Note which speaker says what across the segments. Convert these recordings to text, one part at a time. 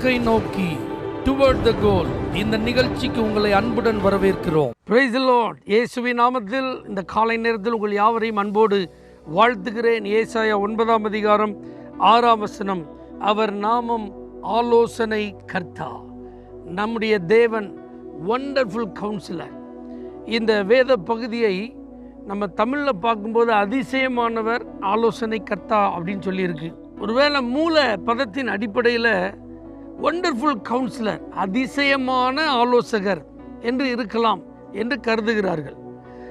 Speaker 1: இலக்கை நோக்கி டுவர்ட் த கோல் இந்த நிகழ்ச்சிக்கு உங்களை அன்புடன் வரவேற்கிறோம். Praise the Lord. இயேசுவின் நாமத்தில் இந்த காலை நேரத்தில் உங்கள் யாவரையும் அன்போடு வாழ்த்துகிறேன். ஏசாயா 9ஆம் அதிகாரம் 6ஆம் வசனம். அவர் நாமம் ஆலோசனை கர்த்தா. நம்முடைய தேவன் வண்டர்ஃபுல் கவுன்சிலர். இந்த வேத பகுதியை நம்ம தமிழில் பார்க்கும்போது அதிசயமானவர், ஆலோசனை கர்த்தா அப்படின்னு சொல்லியிருக்கு. ஒருவேளை மூல பதத்தின் அடிப்படையில் வண்டர்ஃபுல் கவுன்சிலர், அதிசயமான ஆலோசகர் என்று இருக்கலாம் என்று கருதுகிறார்கள்.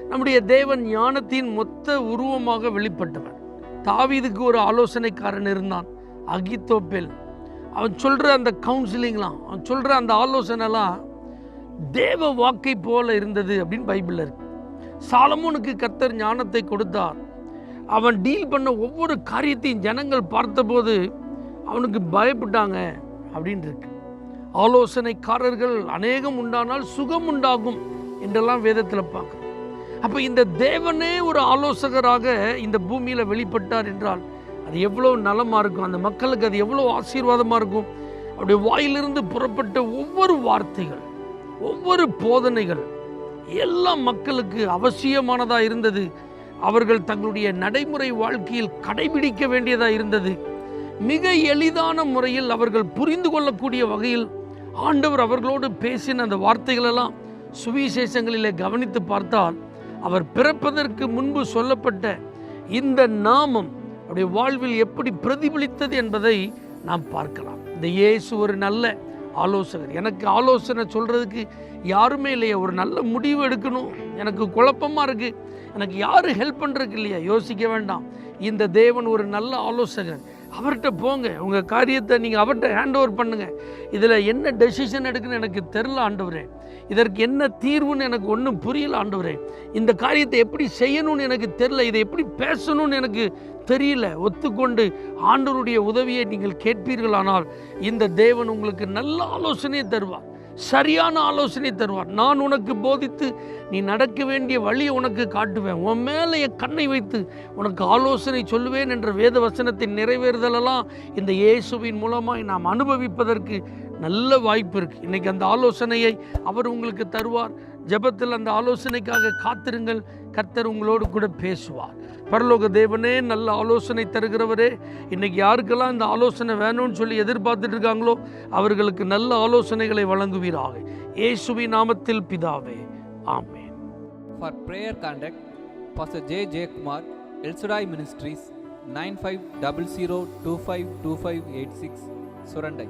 Speaker 1: நம்முடைய தேவன் ஞானத்தின் மொத்த உருவமாக வெளிப்பட்டவர். தாவீதுக்கு ஒரு ஆலோசனைக்காரன் இருந்தான், அகித்தோப்பேல். அவன் சொல்கிற அந்த கவுன்சிலிங்லாம், அவன் சொல்கிற அந்த ஆலோசனைலாம் தேவ வாக்கை போல இருந்தது அப்படின்னு பைபிளில் இருக்கு. சாலமோனுக்கு கர்த்தர் ஞானத்தை கொடுத்தார். அவன் டீல் பண்ண ஒவ்வொரு காரியத்தையும் ஜனங்கள் பார்த்தபோது அவனுக்கு பயப்பட்டாங்க அப்படின்னு இருக்கு. ஆலோசனைக்காரர்கள் அநேகம் உண்டானால் சுகம் உண்டாகும் என்றெல்லாம் வேதத்தில் பார்க்குறோம். அப்போ இந்த தேவனே ஒரு ஆலோசகராக இந்த பூமியில் வெளிப்பட்டார் என்றால் அது எவ்வளோ நலமாக இருக்கும், அந்த மக்களுக்கு அது எவ்வளோ ஆசீர்வாதமாக இருக்கும். அப்படி வாயிலிருந்து புறப்பட்ட ஒவ்வொரு வார்த்தைகள், ஒவ்வொரு போதனைகள் எல்லாம் மக்களுக்கு அவசியமானதாக இருந்தது. அவர்கள் தங்களுடைய நடைமுறை வாழ்க்கையில் கடைபிடிக்க வேண்டியதாக இருந்தது. மிக எளிதான முறையில் அவர்கள் புரிந்து கொள்ளக்கூடிய வகையில் ஆண்டவர் அவர்களோடு பேசின அந்த வார்த்தைகளெல்லாம் சுவிசேஷங்களிலே கவனித்து பார்த்தால் அவர் பிறப்பதற்கு முன்பு சொல்லப்பட்ட இந்த நாமம் அவருடைய வாழ்வில் எப்படி பிரதிபலித்தது என்பதை நாம் பார்க்கலாம். இந்த இயேசு ஒரு நல்ல ஆலோசகர். எனக்கு ஆலோசனை சொல்கிறதுக்கு யாருமே இல்லையா? ஒரு நல்ல முடிவு எடுக்கணும், எனக்கு குழப்பமாக இருக்குது, எனக்கு யாரும் ஹெல்ப் பண்ணுறதுக்கு இல்லையா? யோசிக்க வேண்டாம். இந்த தேவன் ஒரு நல்ல ஆலோசகர். அவர்கிட்ட போங்க, உங்கள் காரியத்தை நீங்கள் அவர்கிட்ட ஹேண்ட் ஓவர் பண்ணுங்கள். இதில் என்ன டெசிஷன் எடுக்குன்னு எனக்கு தெரில ஆண்டவரே, இதற்கு என்ன தீர்வுன்னு எனக்கு ஒன்றும் புரியல ஆண்டவரே, இந்த காரியத்தை எப்படி செய்யணும்னு எனக்கு தெரில, இதை எப்படி பேசணும்னு எனக்கு தெரியல. ஒத்துக்கொண்டு ஆண்டவருடைய உதவியை நீங்கள் கேட்பீர்களானால் இந்த தேவன் உங்களுக்கு நல்ல ஆலோசனையை தருவார், சரியான ஆலோசனை தருவார். நான் உனக்கு போதித்து நீ நடக்க வேண்டிய வழியை உனக்கு காட்டுவேன், உன் மேலே என் கண்ணை வைத்து உனக்கு ஆலோசனை சொல்லுவேன் என்ற வேத வசனத்தின் நிறைவேறுதலெல்லாம் இந்த இயேசுவின் மூலமாய் நாம் அனுபவிப்பதற்கு நல்ல வாய்ப்பு இருக்குது. இன்றைக்கி அந்த ஆலோசனையை அவர் உங்களுக்கு தருவார். ஜெபத்தில் அந்த ஆலோசனைக்காக காத்திருங்கள். கர்த்தர் உங்களோடு கூட பேசுவார். பரலோக தேவனே, நல்ல ஆலோசனை தருகிறவரே, இன்றைக்கி யாருக்கெல்லாம் இந்த ஆலோசனை வேணும்னு சொல்லி எதிர்பார்த்துட்டு இருக்காங்களோ அவர்களுக்கு நல்ல ஆலோசனைகளை வழங்குவீராக. இயேசுவின் நாமத்தில் பிதாவே, ஆமென்.
Speaker 2: For prayer contact, Pastor J. Kumar, El Shaddai Ministries, 9500252586, Surandai.